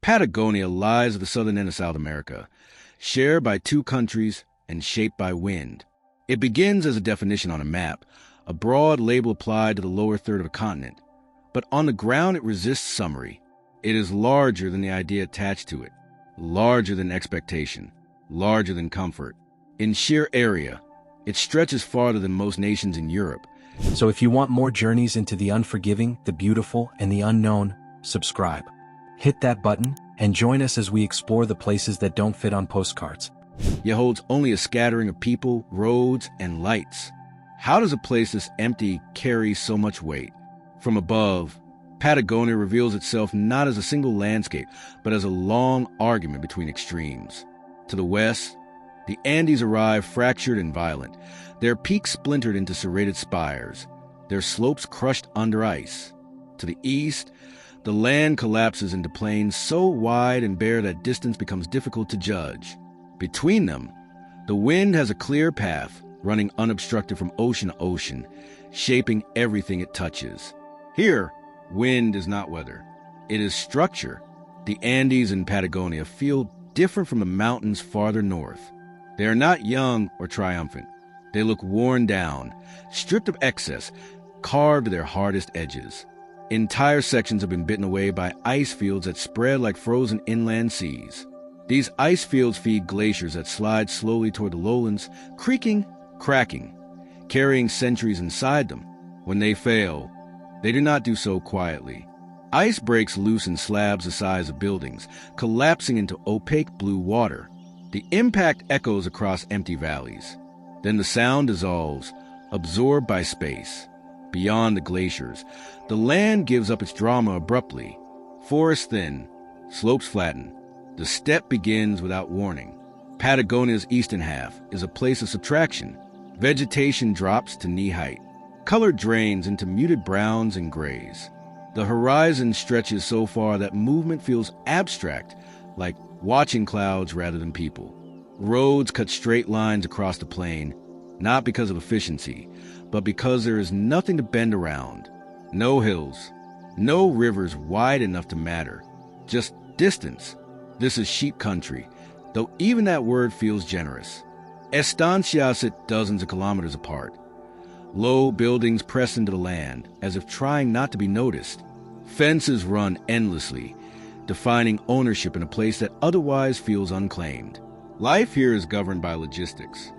Patagonia lies at the southern end of South America, shared by two countries and shaped by wind. It begins as a definition on a map, a broad label applied to the lower third of a continent. But on the ground it resists summary. It is larger than the idea attached to it, larger than expectation, larger than comfort. In sheer area, it stretches farther than most nations in Europe. So if you want more journeys into the unforgiving, the beautiful, and the unknown, subscribe. Hit that button and join us as we explore the places that don't fit on postcards. Yet holds only a scattering of people, roads, and lights. How does a place this empty carry so much weight? From above, Patagonia reveals itself not as a single landscape, but as a long argument between extremes. To the west, the Andes arrive fractured and violent, their peaks splintered into serrated spires, their slopes crushed under ice. To the east, the land collapses into plains so wide and bare that distance becomes difficult to judge. Between them, the wind has a clear path, running unobstructed from ocean to ocean, shaping everything it touches. Here, wind is not weather. It is structure. The Andes in Patagonia feel different from the mountains farther north. They are not young or triumphant. They look worn down, stripped of excess, carved to their hardest edges. Entire sections have been bitten away by ice fields that spread like frozen inland seas. These ice fields feed glaciers that slide slowly toward the lowlands, creaking, cracking, carrying centuries inside them. When they fail, they do not do so quietly. Ice breaks loose in slabs the size of buildings, collapsing into opaque blue water. The impact echoes across empty valleys. Then the sound dissolves, absorbed by space. Beyond the glaciers, the land gives up its drama abruptly. Forests thin, slopes flatten. The steppe begins without warning. Patagonia's eastern half is a place of subtraction. Vegetation drops to knee height. Color drains into muted browns and grays. The horizon stretches so far that movement feels abstract, like watching clouds rather than people. Roads cut straight lines across the plain, not because of efficiency, but because there is nothing to bend around. No hills, no rivers wide enough to matter, just distance. This is sheep country, though even that word feels generous. Estancias sit dozens of kilometers apart. Low buildings press into the land, as if trying not to be noticed. Fences run endlessly, defining ownership in a place that otherwise feels unclaimed. Life here is governed by logistics.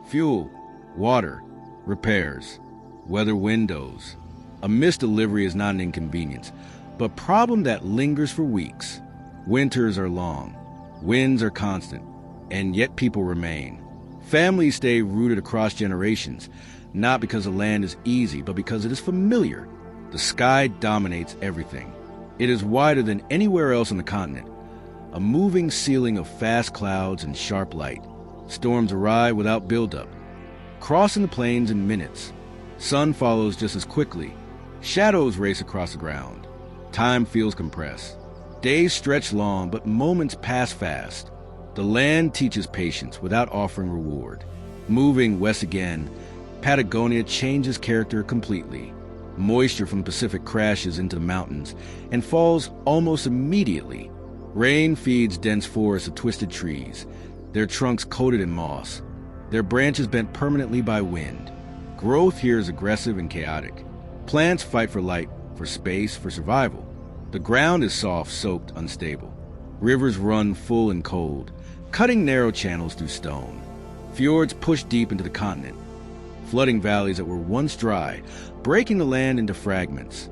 Fuel, water, repairs, weather windows. A missed delivery is not an inconvenience, but problem that lingers for weeks. Winters are long, winds are constant, and yet people remain. Families stay rooted across generations, not because the land is easy, but because it is familiar. The sky dominates everything. It is wider than anywhere else on the continent, a moving ceiling of fast clouds and sharp light. Storms arrive without buildup, crossing the plains in minutes. Sun follows just as quickly. Shadows race across the ground. Time feels compressed. Days stretch long, but moments pass fast. The land teaches patience without offering reward. Moving west again, Patagonia changes character completely. Moisture from the Pacific crashes into the mountains and falls almost immediately. Rain feeds dense forests of twisted trees, their trunks coated in moss, their branches bent permanently by wind. Growth here is aggressive and chaotic. Plants fight for light, for space, for survival. The ground is soft, soaked, unstable. Rivers run full and cold, cutting narrow channels through stone. Fjords push deep into the continent, flooding valleys that were once dry, breaking the land into fragments.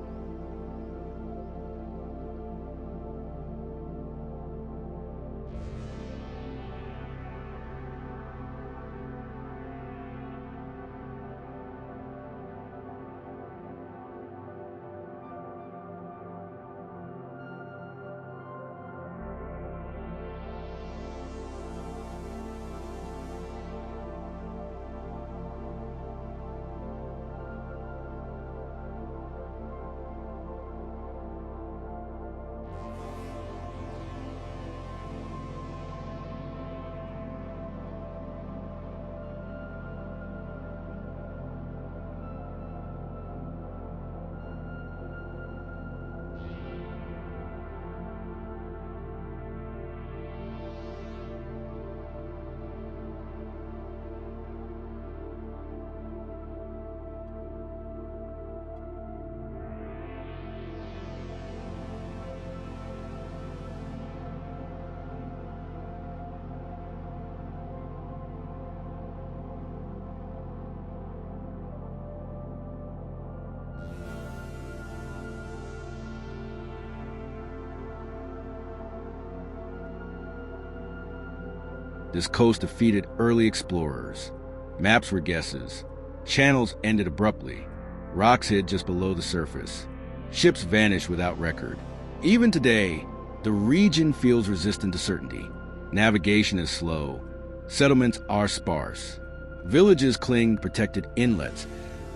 This coast defeated early explorers. Maps were guesses. Channels ended abruptly. Rocks hid just below the surface. Ships vanished without record. Even today, the region feels resistant to certainty. Navigation is slow. Settlements are sparse. Villages cling to protected inlets,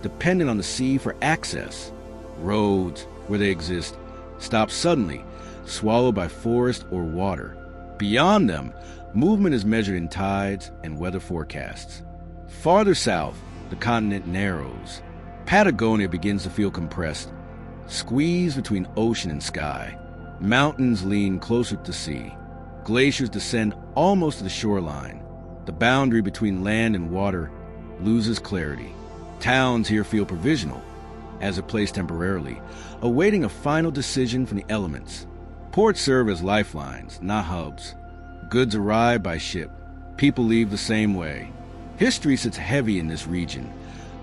dependent on the sea for access. Roads, where they exist, stop suddenly, swallowed by forest or water. Beyond them, movement is measured in tides and weather forecasts. Farther south, the continent narrows. Patagonia begins to feel compressed, squeezed between ocean and sky. Mountains lean closer to sea. Glaciers descend almost to the shoreline. The boundary between land and water loses clarity. Towns here feel provisional, as a place temporarily, awaiting a final decision from the elements. Ports serve as lifelines, not hubs. Goods arrive by ship. People leave the same way. History sits heavy in this region,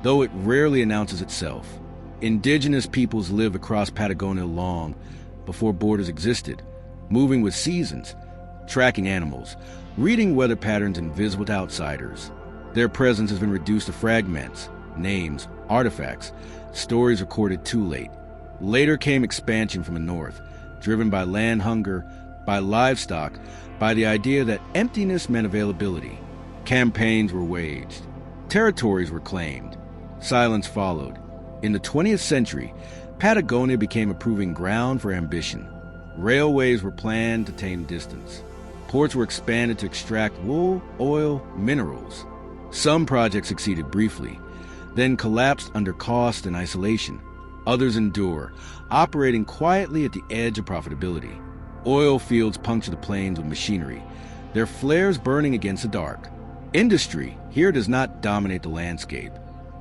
though it rarely announces itself. Indigenous peoples lived across Patagonia long before borders existed, moving with seasons, tracking animals, reading weather patterns invisible to outsiders. Their presence has been reduced to fragments, names, artifacts, stories recorded too late. Later came expansion from the north, driven by land hunger, by livestock, by the idea that emptiness meant availability. Campaigns were waged. Territories were claimed. Silence followed. In the 20th century, Patagonia became a proving ground for ambition. Railways were planned to tame distance. Ports were expanded to extract wool, oil, minerals. Some projects succeeded briefly, then collapsed under cost and isolation. Others endure, operating quietly at the edge of profitability. Oil fields puncture the plains with machinery, their flares burning against the dark. Industry here does not dominate the landscape.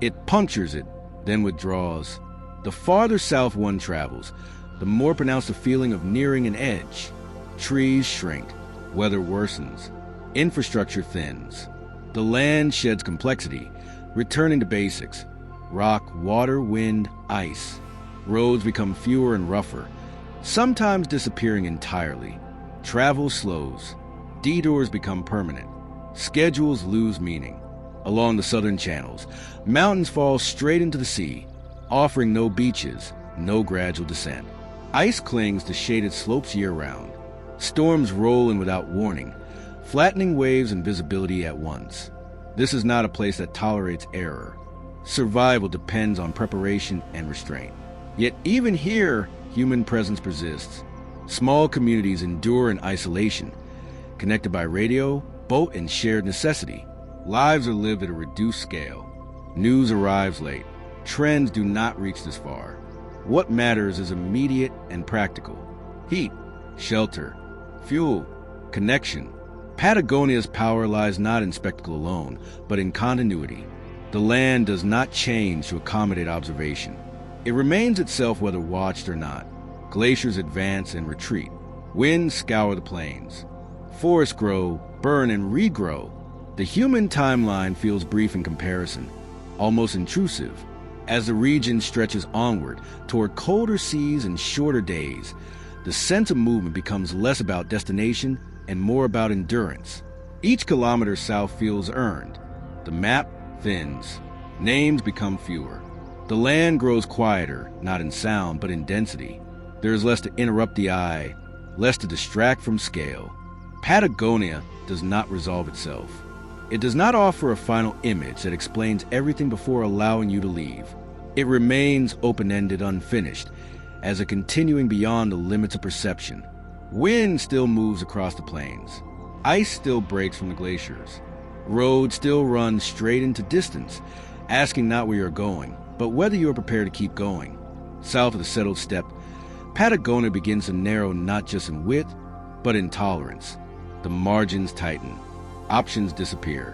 It punctures it, then withdraws. The farther south one travels, the more pronounced the feeling of nearing an edge. Trees shrink, weather worsens, infrastructure thins. The land sheds complexity, returning to basics: rock, water, wind, ice. Roads become fewer and rougher, sometimes disappearing entirely. Travel slows. Detours become permanent. Schedules lose meaning. Along the southern channels, mountains fall straight into the sea, offering no beaches, no gradual descent. Ice clings to shaded slopes year-round. Storms roll in without warning, flattening waves and visibility at once. This is not a place that tolerates error. Survival depends on preparation and restraint. Yet even here, human presence persists. Small communities endure in isolation, connected by radio, boat, and shared necessity. Lives are lived at a reduced scale. News arrives late. Trends do not reach this far. What matters is immediate and practical. Heat, shelter, fuel, connection. Patagonia's power lies not in spectacle alone, but in continuity. The land does not change to accommodate observation. It remains itself whether watched or not. Glaciers advance and retreat. Winds scour the plains. Forests grow, burn, and regrow. The human timeline feels brief in comparison, almost intrusive. As the region stretches onward toward colder seas and shorter days, the sense of movement becomes less about destination and more about endurance. Each kilometer south feels earned. The map thins. Names become fewer. The land grows quieter, not in sound, but in density. There is less to interrupt the eye, less to distract from scale. Patagonia does not resolve itself. It does not offer a final image that explains everything before allowing you to leave. It remains open-ended, unfinished, as a continuing beyond the limits of perception. Wind still moves across the plains. Ice still breaks from the glaciers. Roads still run straight into distance, asking not where you're going, but whether you are prepared to keep going. South of the settled steppe, Patagonia begins to narrow not just in width, but in tolerance. The margins tighten. Options disappear.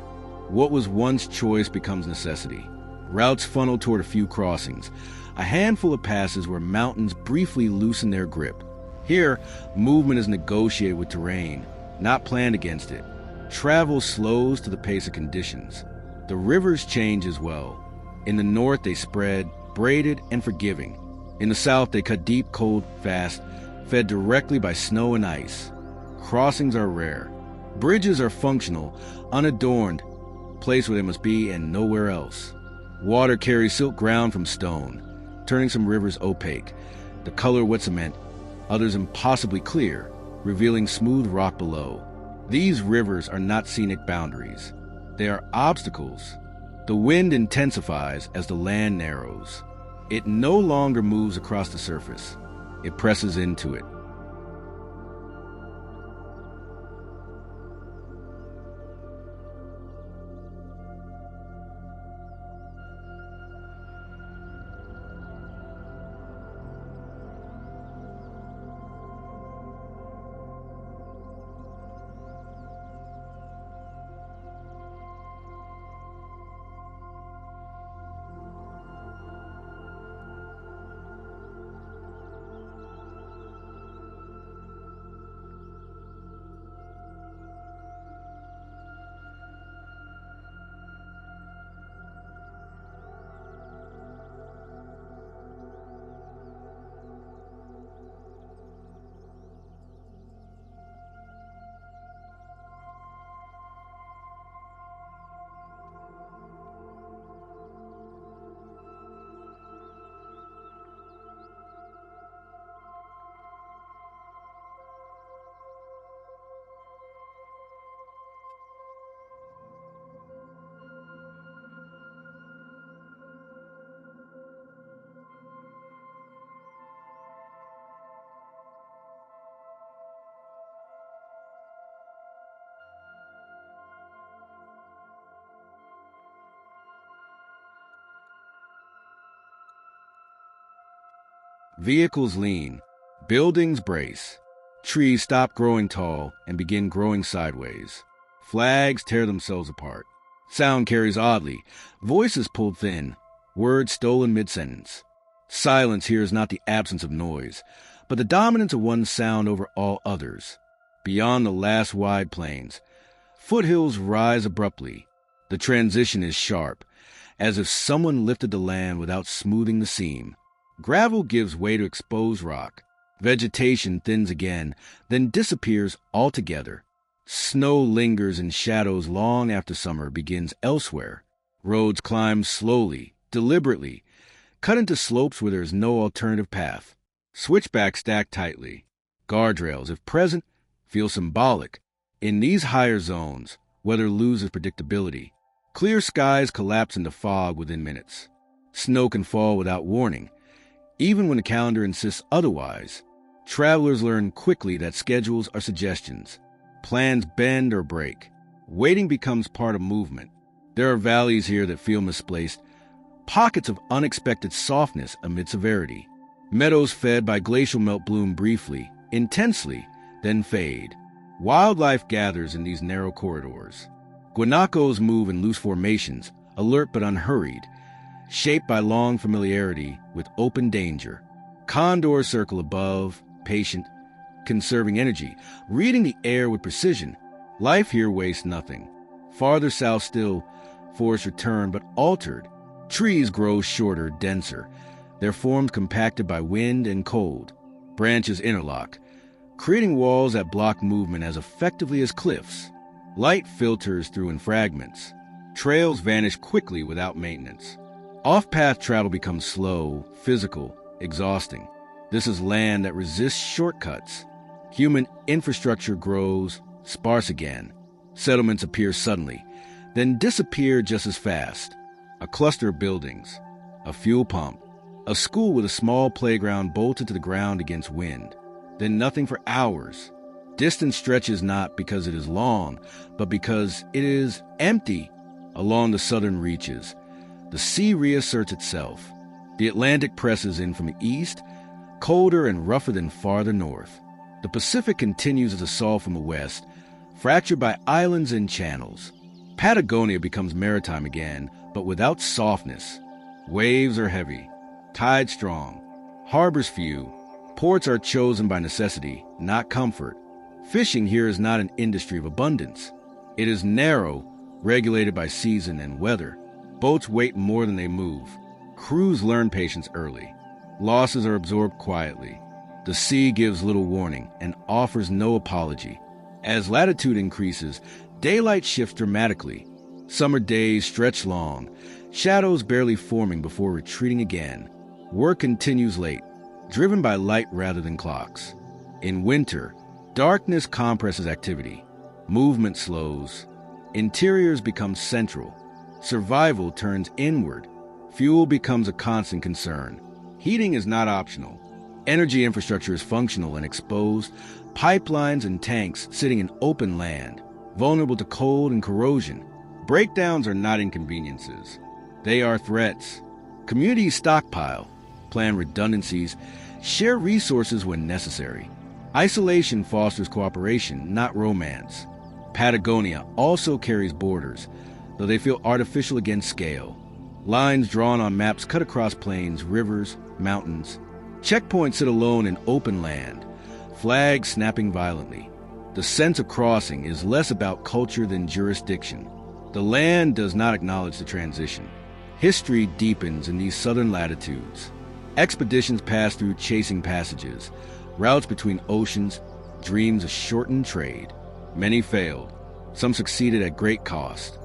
What was once choice becomes necessity. Routes funnel toward a few crossings, a handful of passes where mountains briefly loosen their grip. Here, movement is negotiated with terrain, not planned against it. Travel slows to the pace of conditions. The rivers change as well. In the north, they spread, braided and forgiving. In the south, they cut deep, cold, fast, fed directly by snow and ice. Crossings are rare. Bridges are functional, unadorned, placed where they must be and nowhere else. Water carries silt ground from stone, turning some rivers opaque, the color wet cement, others impossibly clear, revealing smooth rock below. These rivers are not scenic boundaries. They are obstacles. The wind intensifies as the land narrows. It no longer moves across the surface. It presses into it. Vehicles lean, buildings brace, trees stop growing tall and begin growing sideways. Flags tear themselves apart. Sound carries oddly, voices pulled thin, words stolen mid-sentence. Silence here is not the absence of noise, but the dominance of one sound over all others. Beyond the last wide plains, foothills rise abruptly. The transition is sharp, as if someone lifted the land without smoothing the seam. Gravel gives way to exposed rock. Vegetation thins again, then disappears altogether. Snow lingers in shadows long after summer begins elsewhere. Roads climb slowly, deliberately, cut into slopes where there is no alternative path. Switchbacks stack tightly. Guardrails, if present, feel symbolic. In these higher zones, weather loses predictability. Clear skies collapse into fog within minutes. Snow can fall without warning, even when the calendar insists otherwise. Travelers learn quickly that schedules are suggestions. Plans bend or break. Waiting becomes part of movement. There are valleys here that feel misplaced, pockets of unexpected softness amid severity. Meadows fed by glacial melt bloom briefly, intensely, then fade. Wildlife gathers in these narrow corridors. Guanacos move in loose formations, alert but unhurried, shaped by long familiarity with open danger. Condors circle above, patient, conserving energy, reading the air with precision. Life here wastes nothing. Farther south still, forests return but altered. Trees grow shorter, denser, their forms compacted by wind and cold. Branches interlock, creating walls that block movement as effectively as cliffs. Light filters through in fragments. Trails vanish quickly without maintenance. Off-path travel becomes slow, physical, exhausting. This is land that resists shortcuts. Human infrastructure grows, sparse again. Settlements appear suddenly, then disappear just as fast. A cluster of buildings, a fuel pump, a school with a small playground bolted to the ground against wind. Then nothing for hours. Distance stretches not because it is long, but because it is empty. Along the southern reaches, the sea reasserts itself. The Atlantic presses in from the east, colder and rougher than farther north. The Pacific continues as assault from the west, fractured by islands and channels. Patagonia becomes maritime again, but without softness. Waves are heavy, tides strong, harbors few. Ports are chosen by necessity, not comfort. Fishing here is not an industry of abundance. It is narrow, regulated by season and weather. Boats wait more than they move. Crews learn patience early. Losses are absorbed quietly. The sea gives little warning and offers no apology. As latitude increases, daylight shifts dramatically. Summer days stretch long, shadows barely forming before retreating again. Work continues late, driven by light rather than clocks. In winter, darkness compresses activity. Movement slows. Interiors become central. Survival turns inward. Fuel becomes a constant concern. Heating is not optional. Energy infrastructure is functional and exposed. Pipelines and tanks sitting in open land, vulnerable to cold and corrosion. Breakdowns are not inconveniences. They are threats. Communities stockpile, plan redundancies, share resources when necessary. Isolation fosters cooperation, not romance. Patagonia also carries borders, though they feel artificial against scale. Lines drawn on maps cut across plains, rivers, mountains. Checkpoints sit alone in open land, flags snapping violently. The sense of crossing is less about culture than jurisdiction. The land does not acknowledge the transition. History deepens in these southern latitudes. Expeditions pass through chasing passages, routes between oceans, dreams of shortened trade. Many failed. Some succeeded at great cost.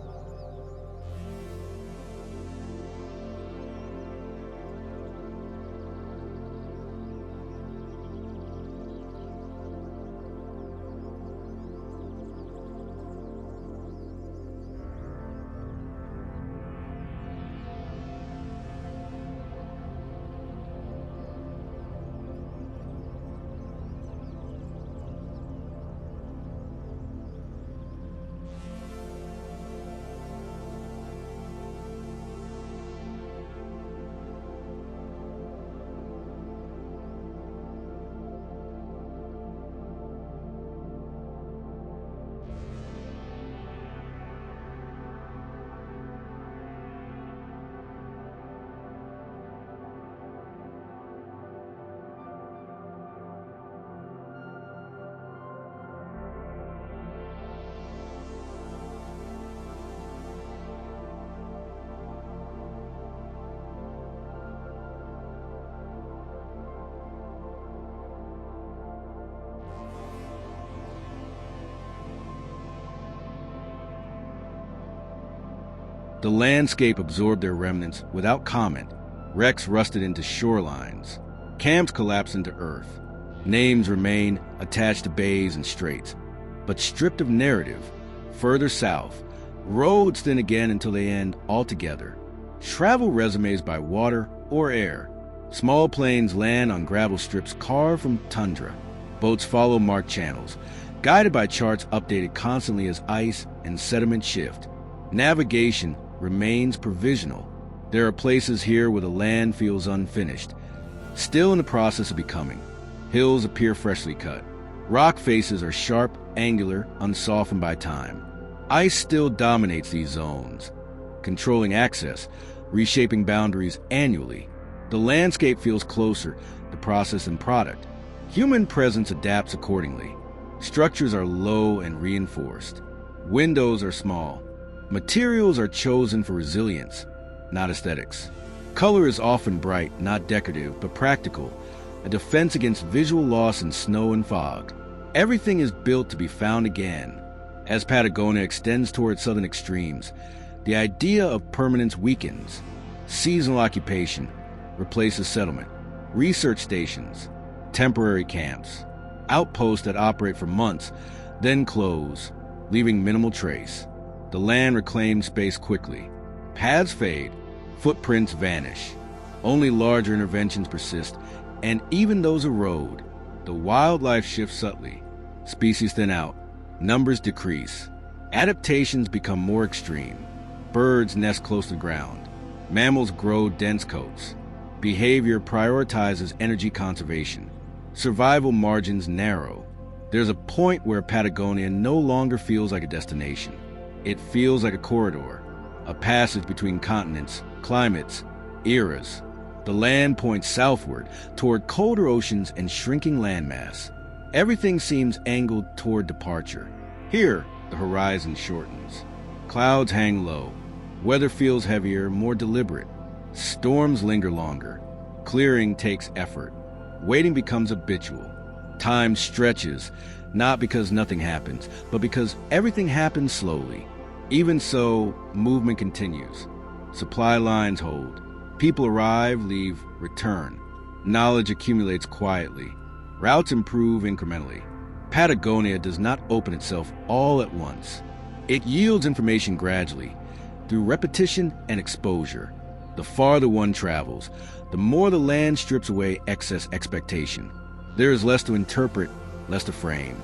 The landscape absorbed their remnants without comment. Wrecks rusted into shorelines. Camps collapsed into earth. Names remain attached to bays and straits, but stripped of narrative. Further south, roads thin again until they end altogether. Travel resumes by water or air. Small planes land on gravel strips carved from tundra. Boats follow marked channels, guided by charts updated constantly as ice and sediment shift. Navigation remains provisional. There are places here where the land feels unfinished, still in the process of becoming. Hills appear freshly cut. Rock faces are sharp, angular, unsoftened by time. Ice still dominates these zones, controlling access, reshaping boundaries annually. The landscape feels closer to process and product. Human presence adapts accordingly. Structures are low and reinforced. Windows are small. Materials are chosen for resilience, not aesthetics. Color is often bright, not decorative, but practical, a defense against visual loss in snow and fog. Everything is built to be found again. As Patagonia extends toward southern extremes, the idea of permanence weakens. Seasonal occupation replaces settlement. Research stations, temporary camps, outposts that operate for months, then close, leaving minimal trace. The land reclaims space quickly. Paths fade, footprints vanish. Only larger interventions persist, and even those erode. The wildlife shifts subtly. Species thin out. Numbers decrease. Adaptations become more extreme. Birds nest close to the ground. Mammals grow dense coats. Behavior prioritizes energy conservation. Survival margins narrow. There's a point where Patagonia no longer feels like a destination. It feels like a corridor, a passage between continents, climates, eras. The land points southward, toward colder oceans and shrinking landmass. Everything seems angled toward departure. Here, the horizon shortens. Clouds hang low. Weather feels heavier, more deliberate. Storms linger longer. Clearing takes effort. Waiting becomes habitual. Time stretches, Not because nothing happens, but because everything happens slowly. Even so, movement continues. Supply lines hold. People arrive, leave, return. Knowledge accumulates quietly. Routes improve incrementally. Patagonia does not open itself all at once. It yields information gradually, through repetition and exposure. The farther one travels, the more the land strips away excess expectation. There is less to interpret, less to frame.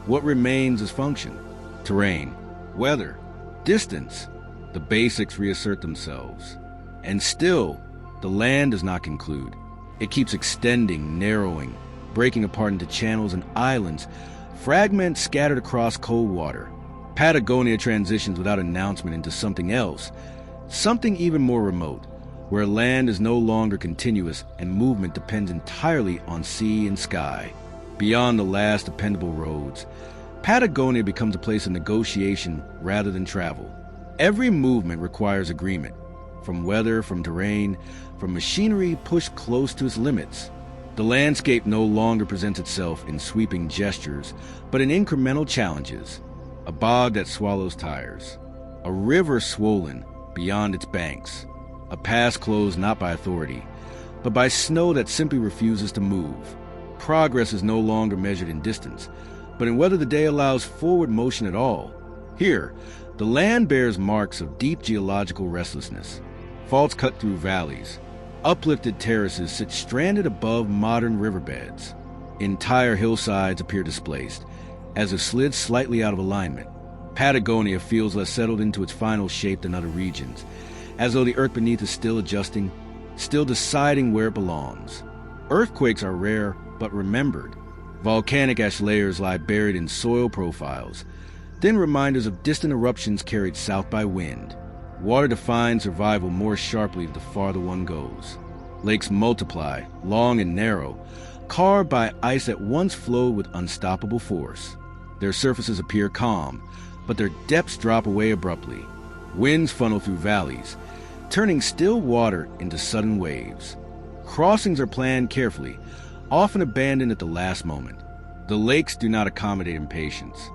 What remains is function, terrain, weather, distance. The basics reassert themselves. And still, the land does not conclude. It keeps extending, narrowing, breaking apart into channels and islands, fragments scattered across cold water. Patagonia transitions without announcement into something else, something even more remote, where land is no longer continuous and movement depends entirely on sea and sky. Beyond the last dependable roads, Patagonia becomes a place of negotiation rather than travel. Every movement requires agreement, from weather, from terrain, from machinery pushed close to its limits. The landscape no longer presents itself in sweeping gestures, but in incremental challenges. A bog that swallows tires, a river swollen beyond its banks, a pass closed not by authority, but by snow that simply refuses to move. Progress is no longer measured in distance, but in whether the day allows forward motion at all. Here, the land bears marks of deep geological restlessness. Faults cut through valleys. Uplifted terraces sit stranded above modern riverbeds. Entire hillsides appear displaced, as if slid slightly out of alignment. Patagonia feels less settled into its final shape than other regions, as though the earth beneath is still adjusting, still deciding where it belongs. Earthquakes are rare, but remembered. Volcanic ash layers lie buried in soil profiles, thin reminders of distant eruptions carried south by wind. Water defines survival more sharply the farther one goes. Lakes multiply, long and narrow, carved by ice that once flowed with unstoppable force. Their surfaces appear calm, but their depths drop away abruptly. Winds funnel through valleys, turning still water into sudden waves. Crossings are planned carefully, often abandoned at the last moment. The lakes do not accommodate impatience.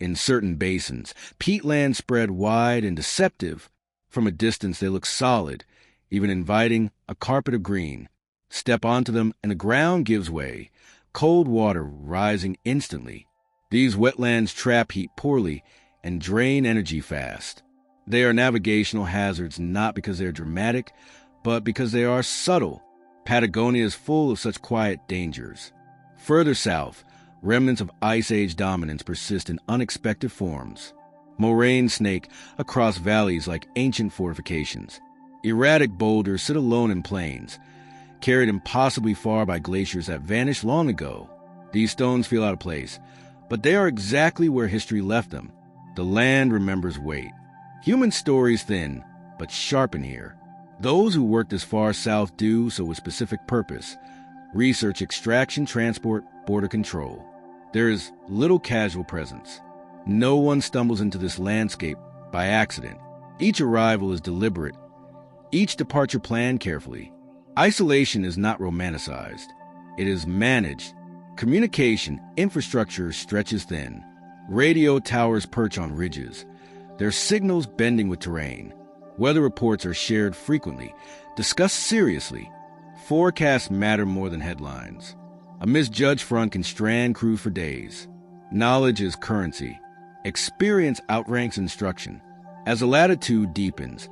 in certain basins. Peatlands spread wide and deceptive. From a distance, they look solid, even inviting a carpet of green. Step onto them, and the ground gives way, cold water rising instantly. These wetlands trap heat poorly and drain energy fast. They are navigational hazards not because they are dramatic, but because they are subtle. Patagonia is full of such quiet dangers. Further south, remnants of Ice Age dominance persist in unexpected forms. Moraine snake across valleys like ancient fortifications. Erratic boulders sit alone in plains, carried impossibly far by glaciers that vanished long ago. These stones feel out of place, but they are exactly where history left them. The land remembers weight. Human stories thin, but sharpen here. Those who work this far south do so with specific purpose: research, extraction, transport, border control. There is little casual presence. No one stumbles into this landscape by accident. Each arrival is deliberate, each departure planned carefully. Isolation is not romanticized. It is managed. Communication infrastructure stretches thin. Radio towers perch on ridges, their signals bending with terrain. Weather reports are shared frequently, discussed seriously. Forecasts matter more than headlines. A misjudged front can strand crews for days. Knowledge is currency. Experience outranks instruction. As the latitude deepens,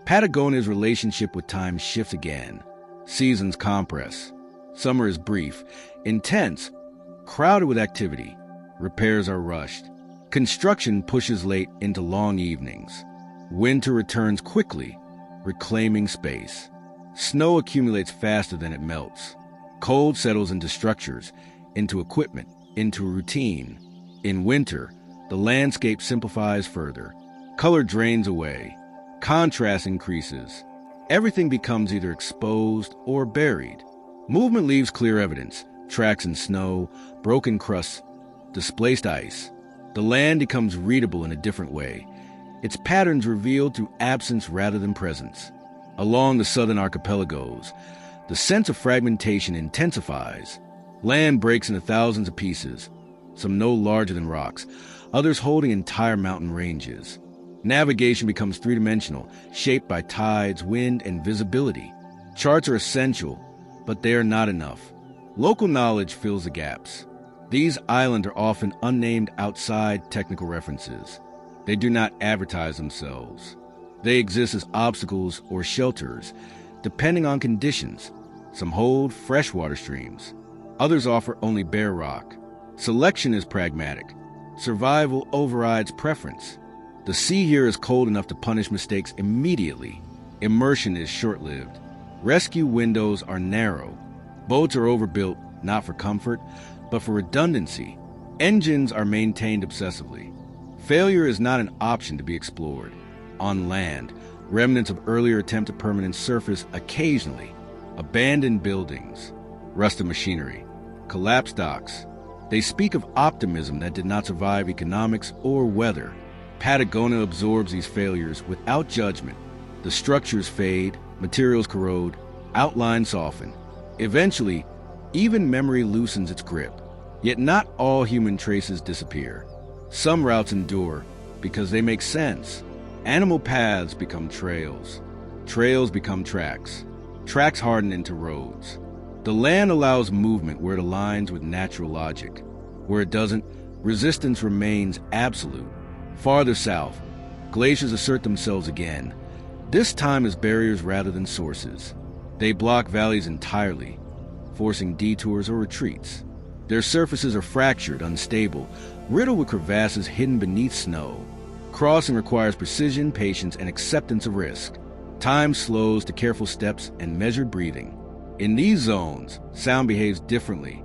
Patagonia's relationship with time shifts again. Seasons compress. Summer is brief, intense, crowded with activity. Repairs are rushed. Construction pushes late into long evenings. Winter returns quickly, reclaiming space. Snow accumulates faster than it melts. Cold settles into structures, into equipment, into routine. In winter, the landscape simplifies further. Color drains away. Contrast increases. Everything becomes either exposed or buried. Movement leaves clear evidence: tracks in snow, broken crusts, displaced ice. The land becomes readable in a different way, its patterns revealed through absence rather than presence. Along the southern archipelagos, the sense of fragmentation intensifies. Land breaks into thousands of pieces, some no larger than rocks, others holding entire mountain ranges. Navigation becomes three-dimensional, shaped by tides, wind, and visibility. Charts are essential, but they are not enough. Local knowledge fills the gaps. These islands are often unnamed outside technical references. They do not advertise themselves. They exist as obstacles or shelters, depending on conditions. Some hold freshwater streams. Others offer only bare rock. Selection is pragmatic. Survival overrides preference. The sea here is cold enough to punish mistakes immediately. Immersion is short-lived. Rescue windows are narrow. Boats are overbuilt, not for comfort, but for redundancy. Engines are maintained obsessively. Failure is not an option to be explored. On land, remnants of earlier attempts at permanence surface occasionally. Abandoned buildings, rusted machinery, collapsed docks. They speak of optimism that did not survive economics or weather. Patagonia absorbs these failures without judgment. The structures fade, materials corrode, outlines soften. Eventually, even memory loosens its grip. Yet not all human traces disappear. Some routes endure because they make sense. Animal paths become trails. Trails become tracks. Tracks harden into roads. The land allows movement where it aligns with natural logic. Where it doesn't, resistance remains absolute. Farther south, glaciers assert themselves again, this time as barriers rather than sources. They block valleys entirely, forcing detours or retreats. Their surfaces are fractured, unstable, riddled with crevasses hidden beneath snow. Crossing requires precision, patience, and acceptance of risk. Time slows to careful steps and measured breathing. In these zones, sound behaves differently.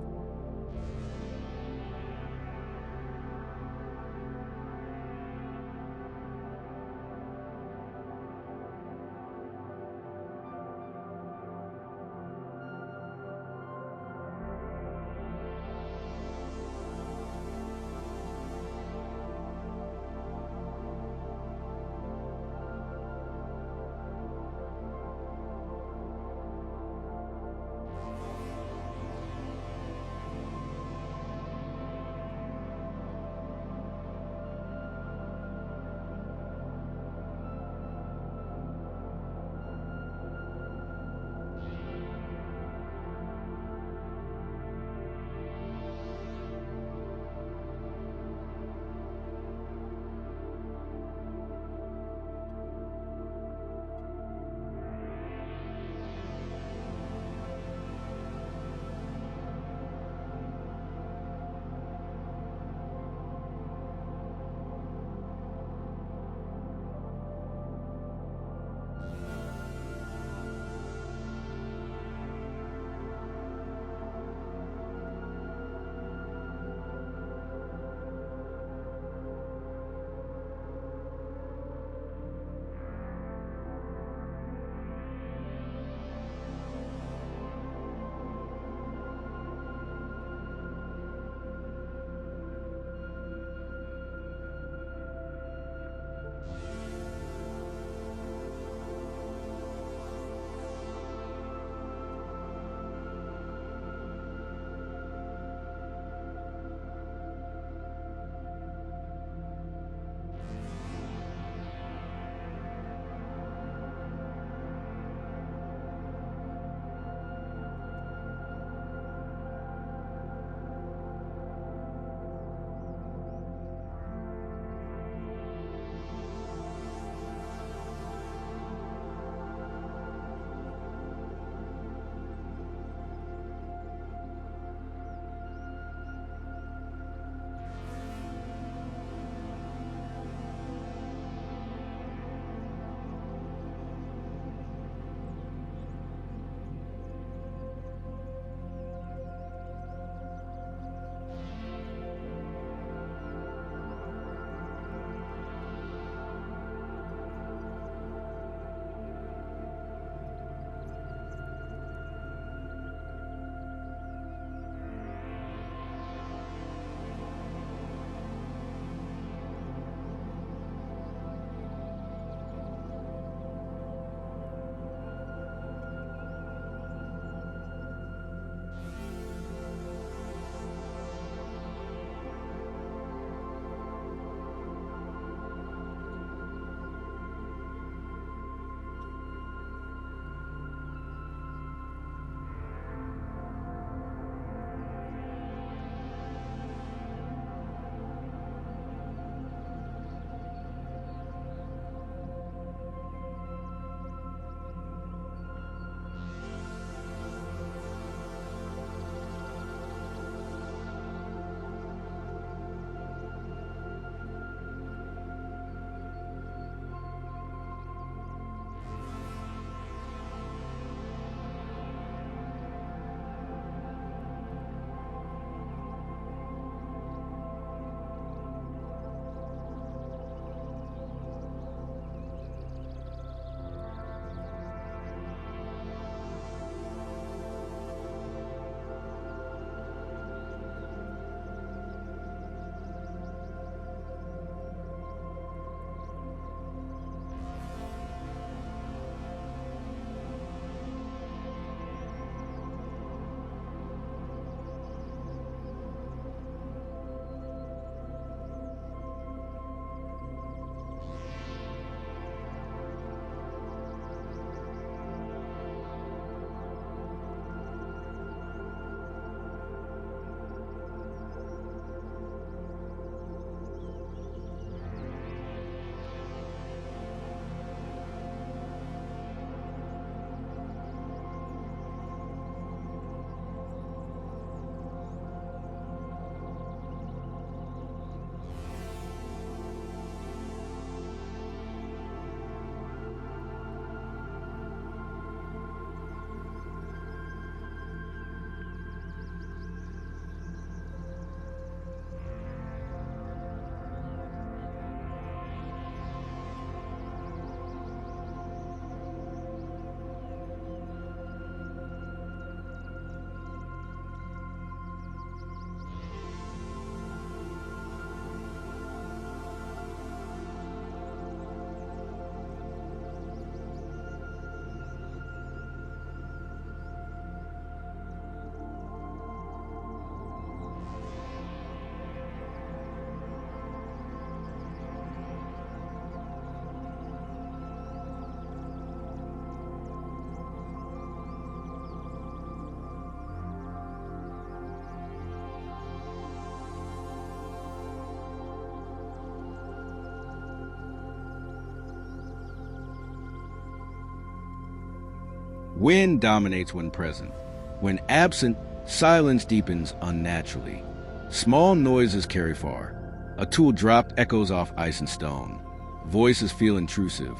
Wind dominates when present. When absent, silence deepens unnaturally. Small noises carry far. A tool dropped echoes off ice and stone. Voices feel intrusive.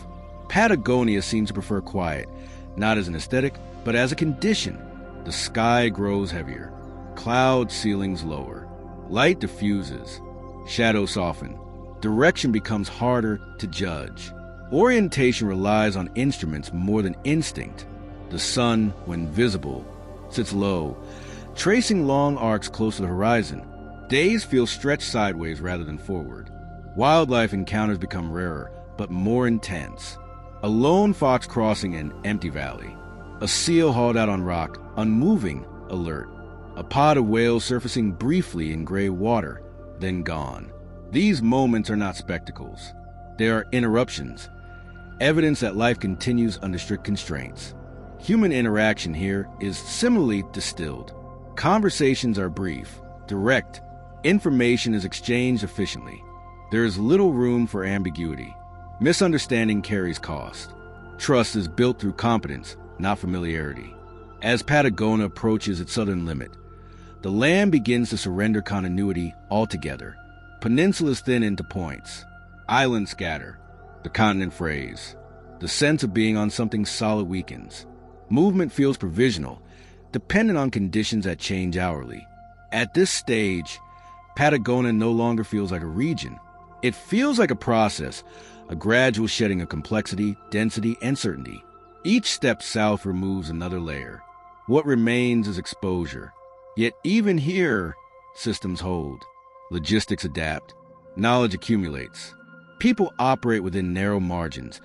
Patagonia seems to prefer quiet, not as an aesthetic, but as a condition. The sky grows heavier. Cloud ceilings lower. Light diffuses. Shadows soften. Direction becomes harder to judge. Orientation relies on instruments more than instinct. The sun, when visible, sits low, tracing long arcs close to the horizon. Days feel stretched sideways rather than forward. Wildlife encounters become rarer, but more intense. A lone fox crossing an empty valley. A seal hauled out on rock, unmoving, alert. A pod of whales surfacing briefly in gray water, then gone. These moments are not spectacles. They are interruptions, evidence that life continues under strict constraints. Human interaction here is similarly distilled. Conversations are brief, direct. Information is exchanged efficiently. There is little room for ambiguity. Misunderstanding carries cost. Trust is built through competence, not familiarity. As Patagonia approaches its southern limit, the land begins to surrender continuity altogether. Peninsulas thin into points. Islands scatter. The continent frays. The sense of being on something solid weakens. Movement feels provisional, dependent on conditions that change hourly. At this stage, Patagonia no longer feels like a region. It feels like a process, a gradual shedding of complexity, density, and certainty. Each step south removes another layer. What remains is exposure. Yet even here, systems hold. Logistics adapt. Knowledge accumulates. People operate within narrow margins.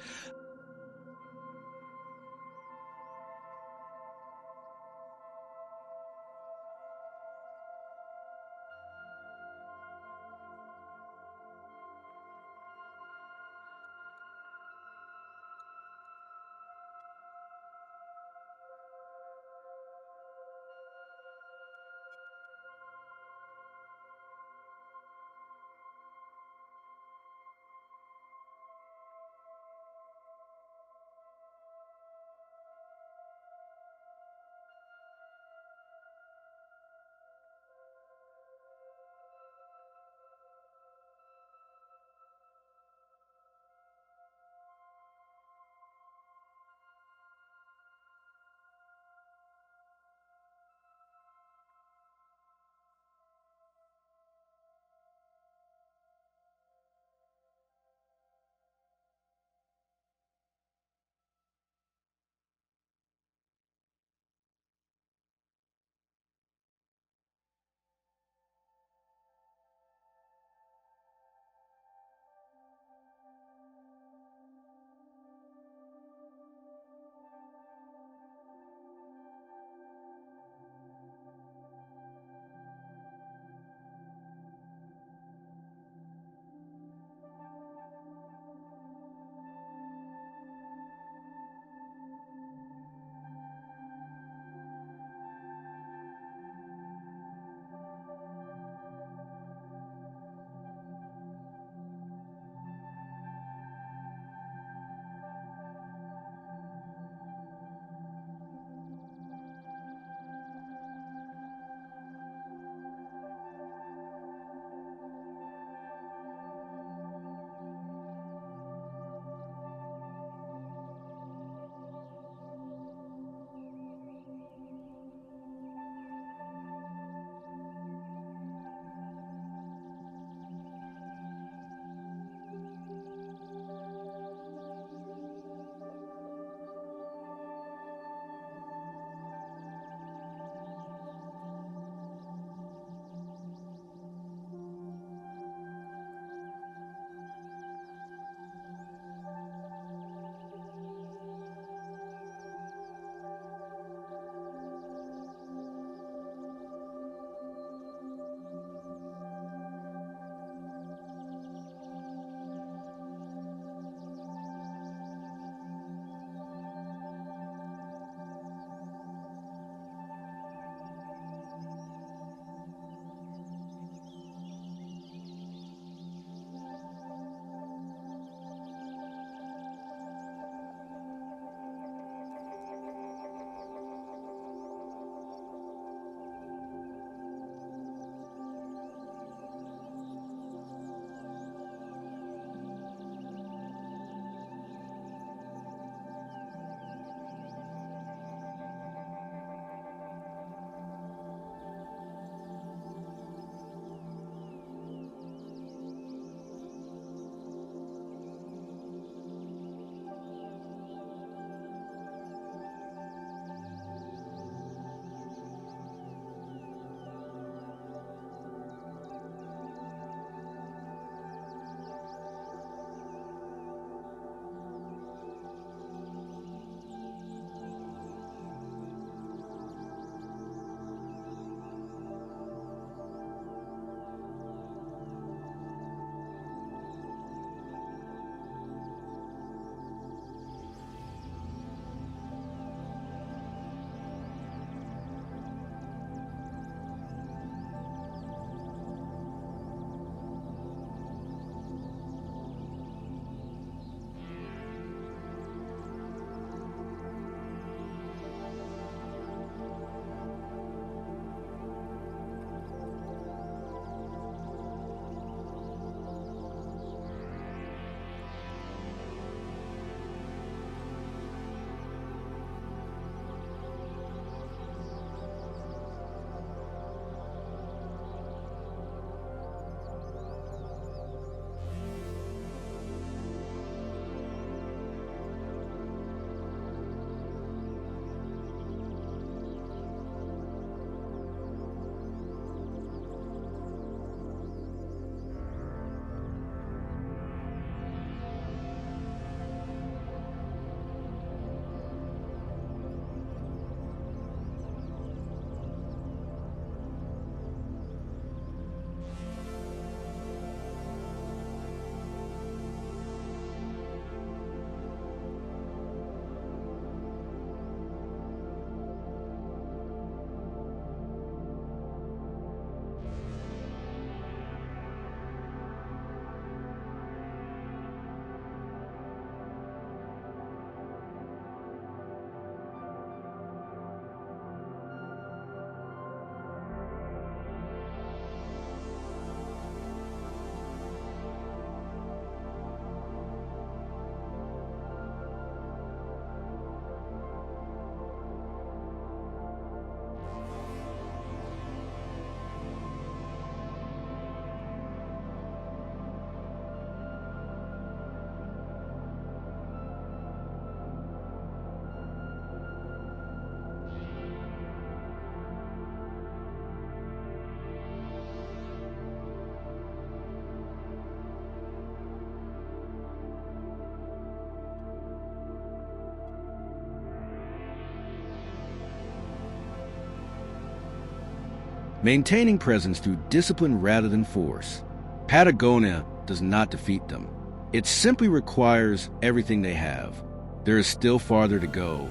maintaining presence through discipline rather than force. Patagonia does not defeat them. It simply requires everything they have. There is still farther to go.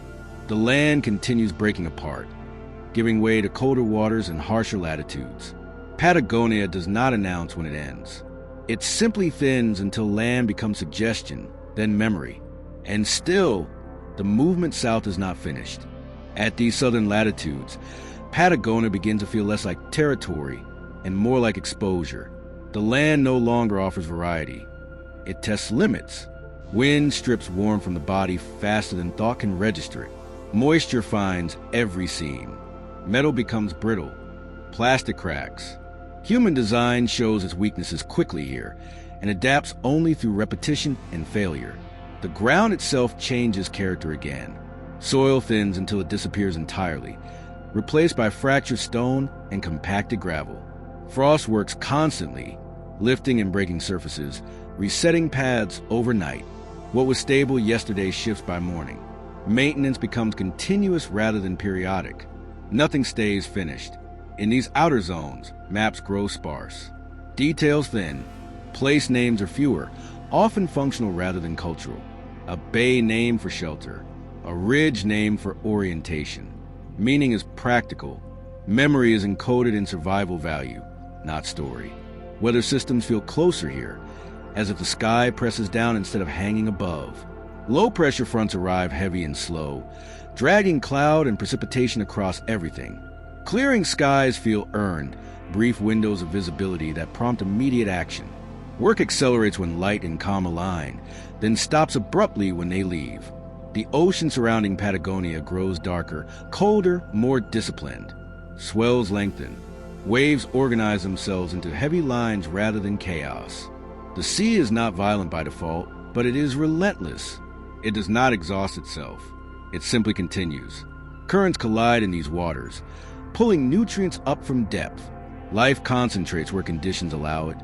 The land continues breaking apart, giving way to colder waters and harsher latitudes. Patagonia does not announce when it ends. It simply thins until land becomes suggestion, then memory. And still, the movement south is not finished. At these southern latitudes, Patagonia begins to feel less like territory and more like exposure. The land no longer offers variety. It tests limits. Wind strips warmth from the body faster than thought can register it. Moisture finds every seam. Metal becomes brittle. Plastic cracks. Human design shows its weaknesses quickly here and adapts only through repetition and failure. The ground itself changes character again. Soil thins until it disappears entirely, replaced by fractured stone and compacted gravel. Frost works constantly, lifting and breaking surfaces, resetting paths overnight. What was stable yesterday shifts by morning. Maintenance becomes continuous rather than periodic. Nothing stays finished. In these outer zones, maps grow sparse. Details thin. Place names are fewer, often functional rather than cultural. A bay named for shelter. A ridge named for orientation. Meaning is practical. Memory is encoded in survival value, not story. Weather systems feel closer here, as if the sky presses down instead of hanging above. Low-pressure fronts arrive heavy and slow, dragging cloud and precipitation across everything. Clearing skies feel earned, brief windows of visibility that prompt immediate action. Work accelerates when light and calm align, then stops abruptly when they leave. The ocean surrounding Patagonia grows darker, colder, more disciplined. Swells lengthen. Waves organize themselves into heavy lines rather than chaos. The sea is not violent by default, but it is relentless. It does not exhaust itself. It simply continues. Currents collide in these waters, pulling nutrients up from depth. Life concentrates where conditions allow it,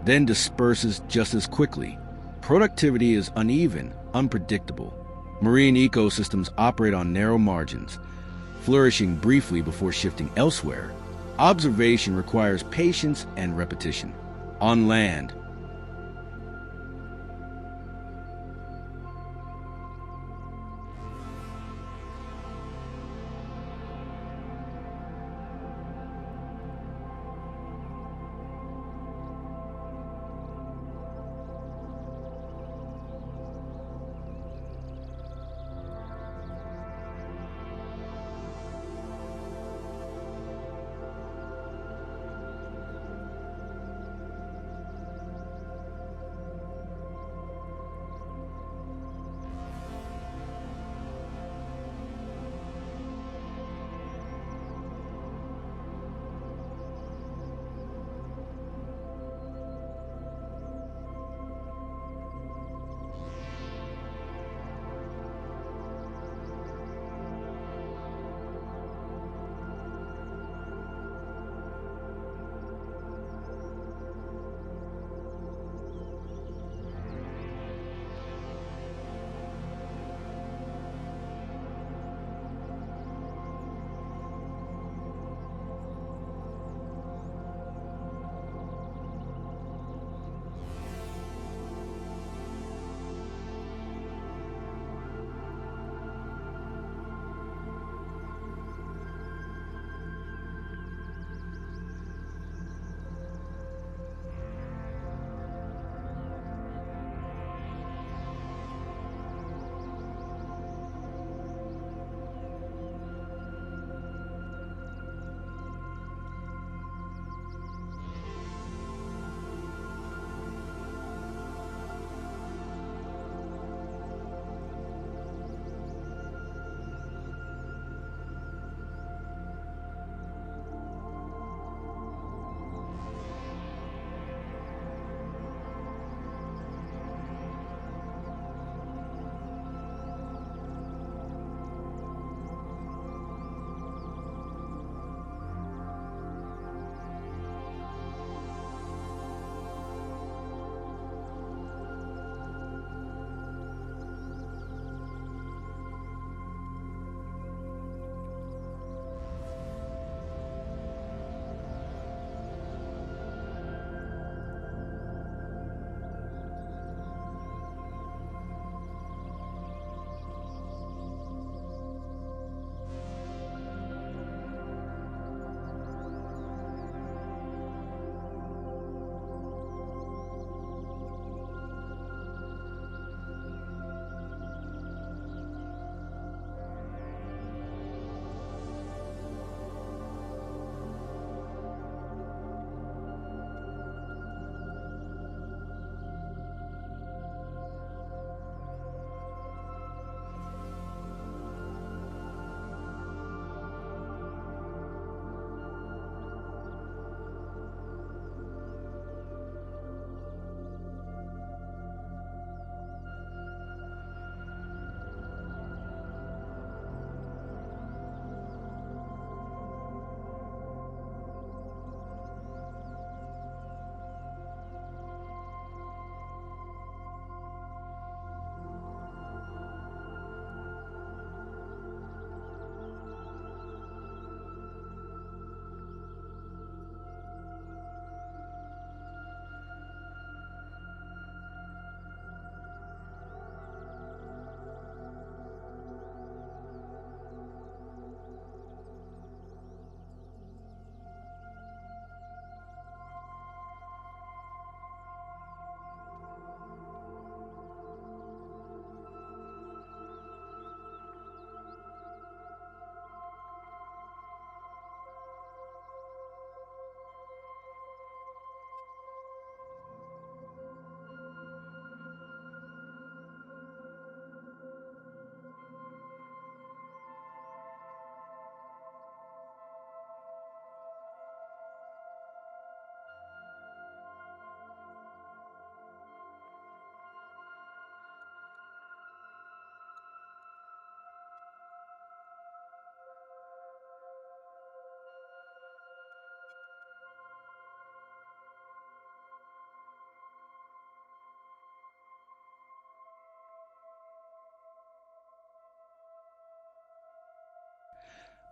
then disperses just as quickly. Productivity is uneven, unpredictable. Marine ecosystems operate on narrow margins, flourishing briefly before shifting elsewhere. Observation requires patience and repetition. On land,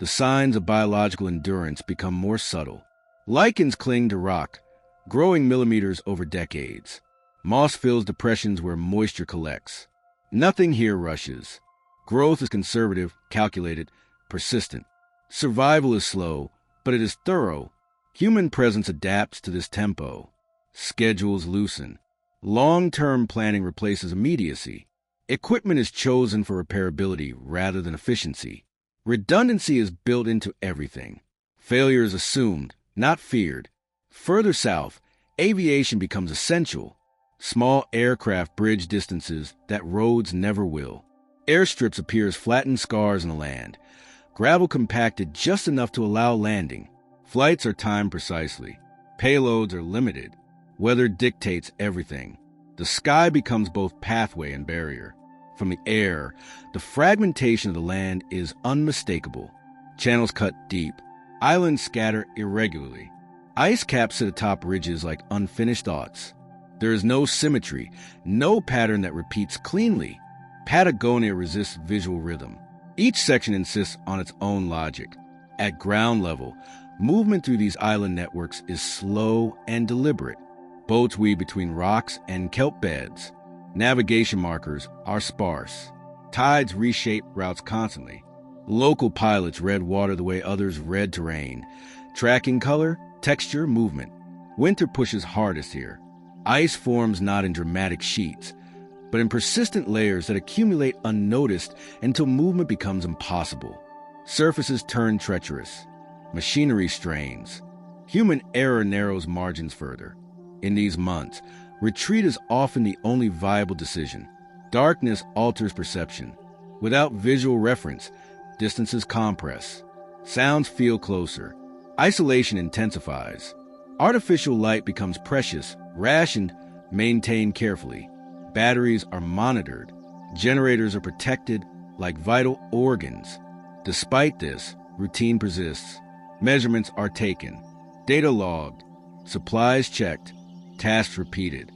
The signs of biological endurance become more subtle. Lichens cling to rock, growing millimeters over decades. Moss fills depressions where moisture collects. Nothing here rushes. Growth is conservative, calculated, persistent. Survival is slow, but it is thorough. Human presence adapts to this tempo. Schedules loosen. Long-term planning replaces immediacy. Equipment is chosen for repairability rather than efficiency. Redundancy is built into everything. Failure is assumed, not feared. Further south, aviation becomes essential. Small aircraft bridge distances that roads never will. Airstrips appear as flattened scars in the land. Gravel compacted just enough to allow landing. Flights are timed precisely. Payloads are limited. Weather dictates everything. The sky becomes both pathway and barrier. From the air, the fragmentation of the land is unmistakable. Channels cut deep. Islands scatter irregularly. Ice caps sit atop ridges like unfinished thoughts. There is no symmetry, no pattern that repeats cleanly. Patagonia resists visual rhythm. Each section insists on its own logic. At ground level, movement through these island networks is slow and deliberate. Boats weave between rocks and kelp beds. Navigation markers are sparse. Tides reshape routes constantly. Local pilots read water the way others read terrain. Tracking color, texture, movement. Winter pushes hardest here. Ice forms not in dramatic sheets, but in persistent layers that accumulate unnoticed until movement becomes impossible. Surfaces turn treacherous. Machinery strains. Human error narrows margins further. In these months, retreat is often the only viable decision. Darkness alters perception. Without visual reference, distances compress. Sounds feel closer. Isolation intensifies. Artificial light becomes precious, rationed, maintained carefully. Batteries are monitored. Generators are protected like vital organs. Despite this, routine persists. Measurements are taken. Data logged. Supplies checked. Tasks repeated.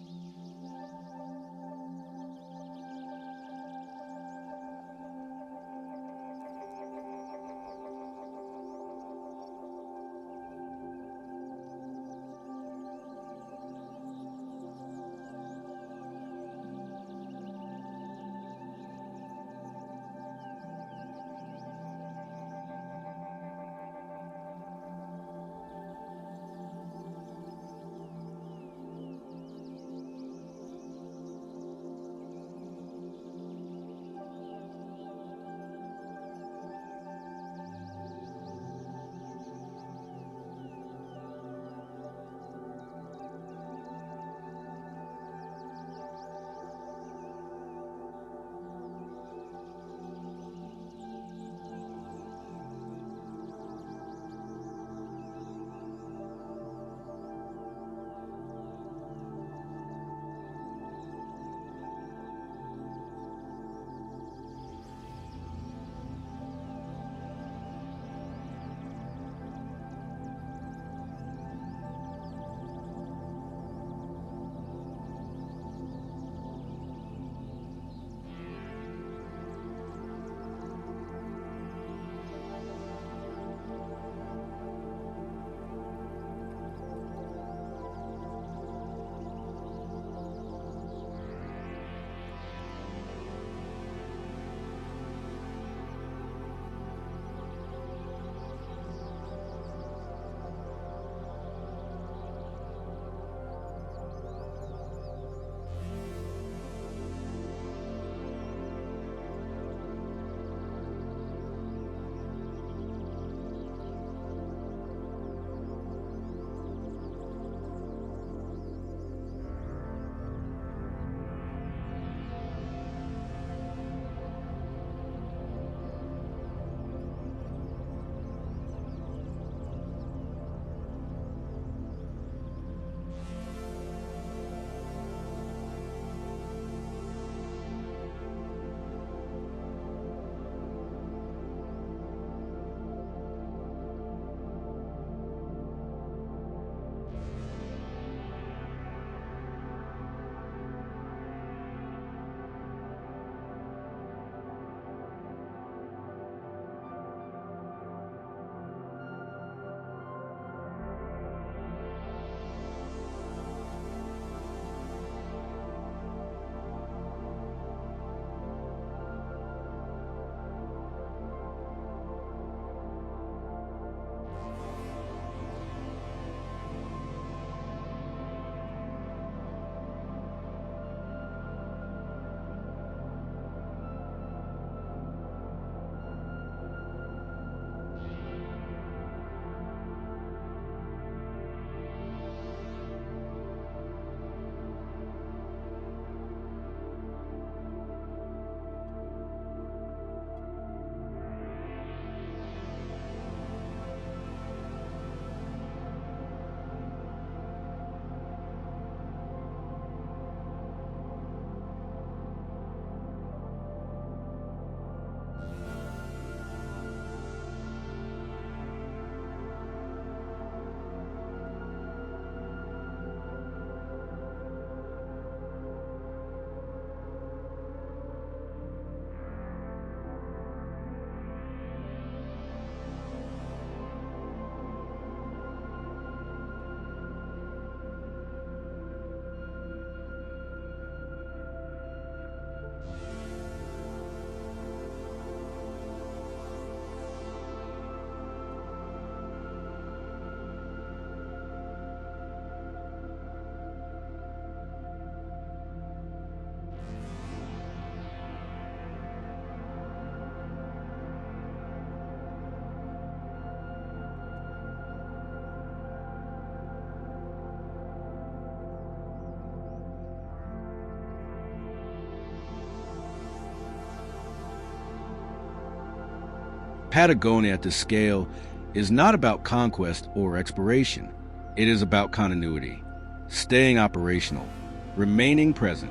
Patagonia at this scale is not about conquest or exploration. It is about continuity, staying operational, remaining present.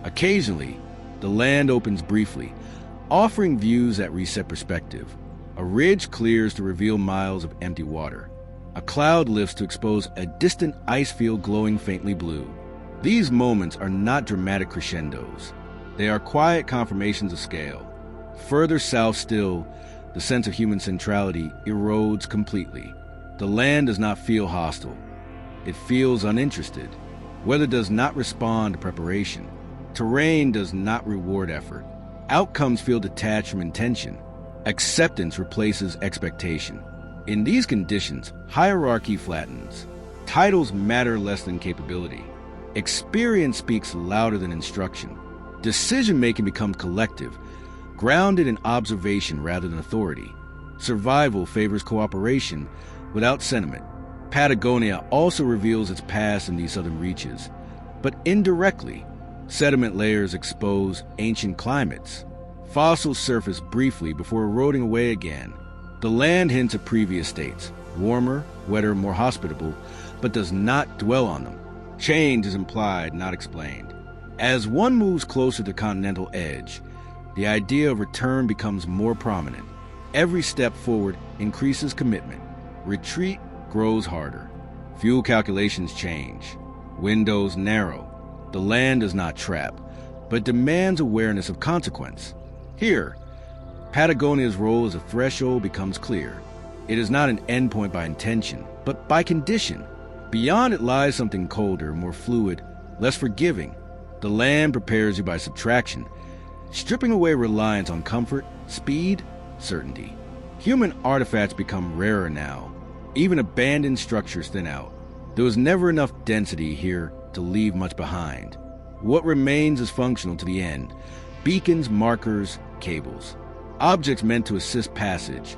Occasionally, the land opens briefly, offering views that reset perspective. A ridge clears to reveal miles of empty water. A cloud lifts to expose a distant ice field glowing faintly blue. These moments are not dramatic crescendos. They are quiet confirmations of scale. Further south still, the sense of human centrality erodes completely. The land does not feel hostile. It feels uninterested. Weather does not respond to preparation. Terrain does not reward effort. Outcomes feel detached from intention. Acceptance replaces expectation. In these conditions, hierarchy flattens. Titles matter less than capability. Experience speaks louder than instruction. Decision-making becomes collective, grounded in observation rather than authority. Survival favors cooperation without sentiment. Patagonia also reveals its past in these southern reaches, but indirectly. Sediment layers expose ancient climates. Fossils surface briefly before eroding away again. The land hints at previous states, warmer, wetter, more hospitable, but does not dwell on them. Change is implied, not explained. As one moves closer to the continental edge, the idea of return becomes more prominent. Every step forward increases commitment. Retreat grows harder. Fuel calculations change. Windows narrow. The land does not trap, but demands awareness of consequence. Here, Patagonia's role as a threshold becomes clear. It is not an endpoint by intention, but by condition. Beyond it lies something colder, more fluid, less forgiving. The land prepares you by subtraction, stripping away reliance on comfort, speed, certainty. Human artifacts become rarer now. Even abandoned structures thin out. There was never enough density here to leave much behind. What remains is functional to the end. Beacons, markers, cables. Objects meant to assist passage,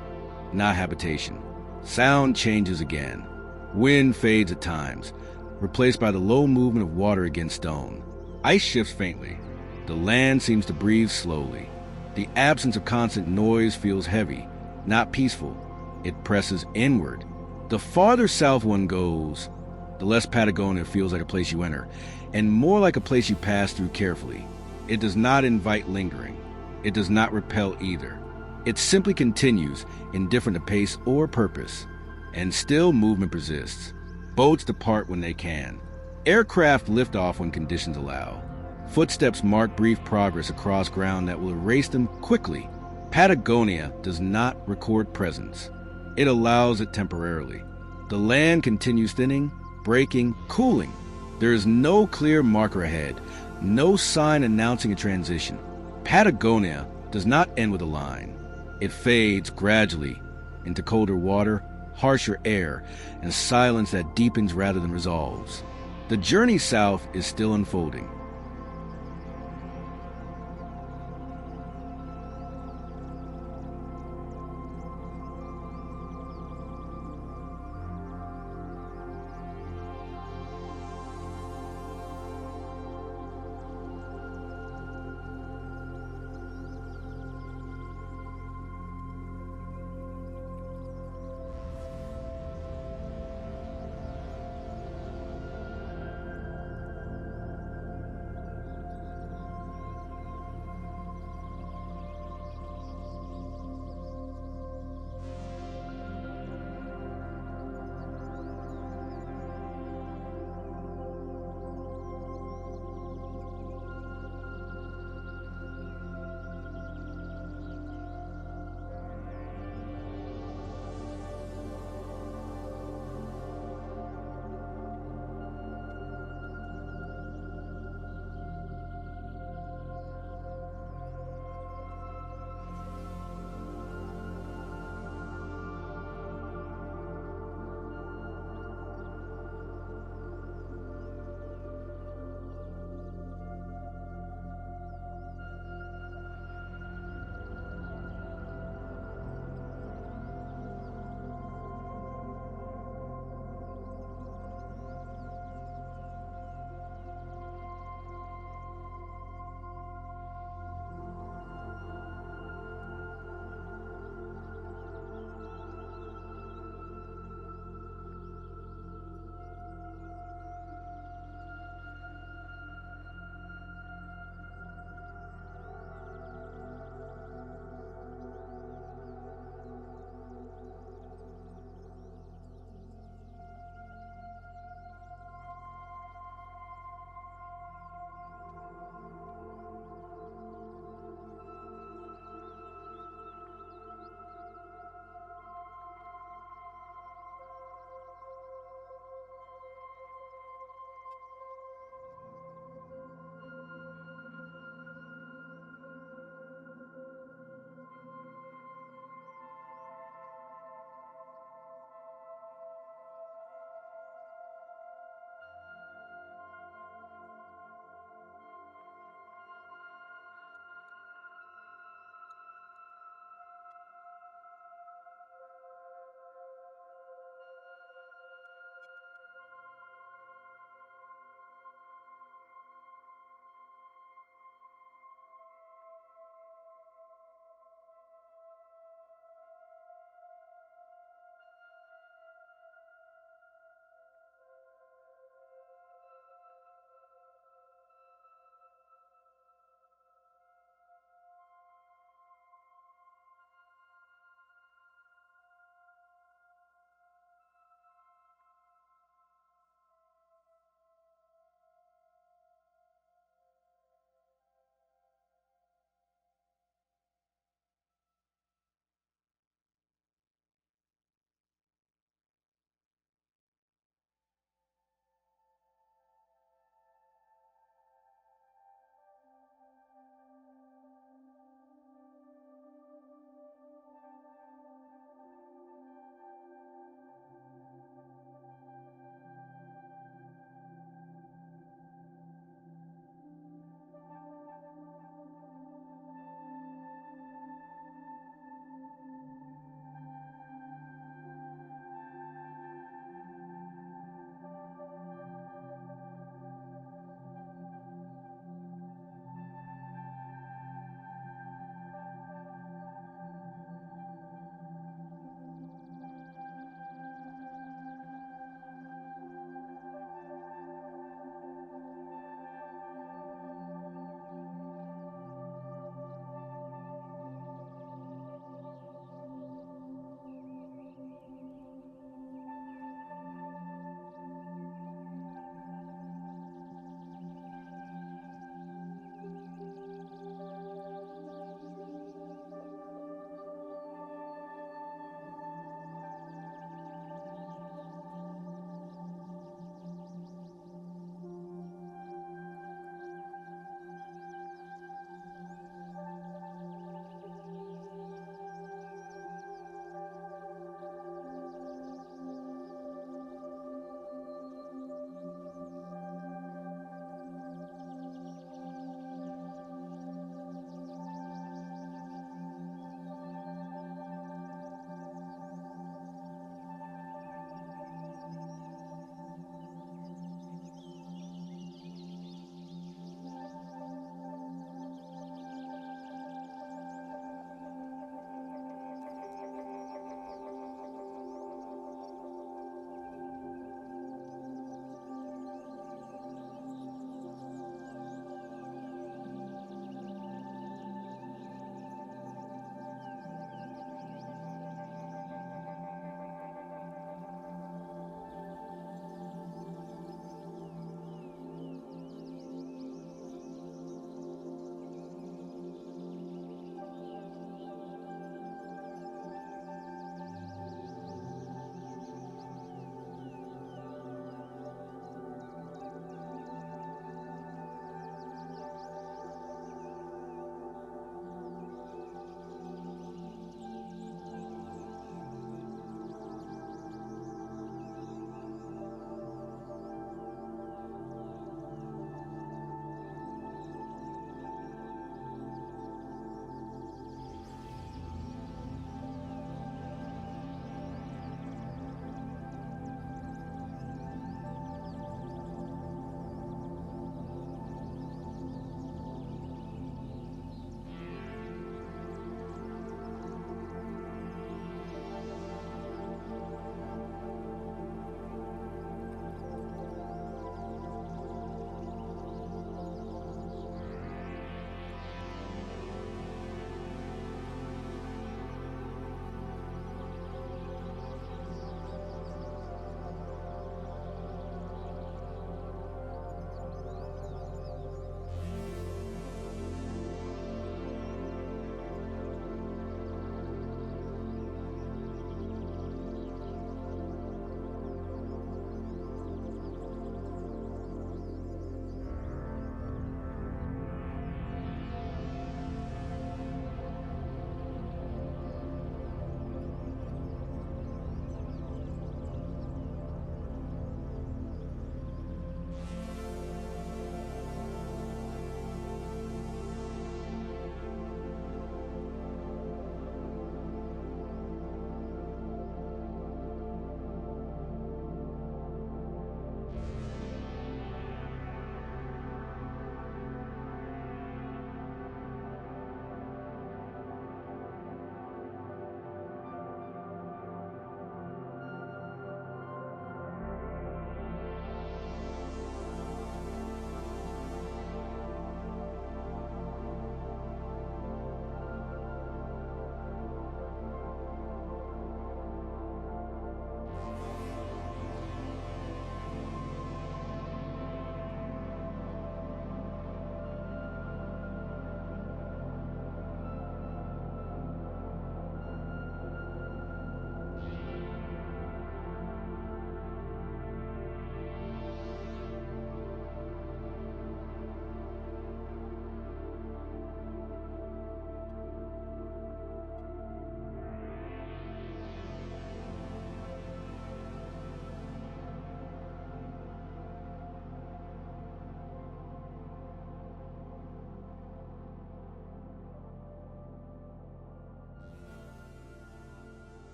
not habitation. Sound changes again. Wind fades at times, replaced by the low movement of water against stone. Ice shifts faintly. The land seems to breathe slowly. The absence of constant noise feels heavy, not peaceful. It presses inward. The farther south one goes, the less Patagonia feels like a place you enter, and more like a place you pass through carefully. It does not invite lingering. It does not repel either. It simply continues, indifferent to pace or purpose. And still movement persists. Boats depart when they can. Aircraft lift off when conditions allow. Footsteps mark brief progress across ground that will erase them quickly. Patagonia does not record presence. It allows it temporarily. The land continues thinning, breaking, cooling. There is no clear marker ahead, no sign announcing a transition. Patagonia does not end with a line. It fades gradually into colder water, harsher air, and silence that deepens rather than resolves. The journey south is still unfolding.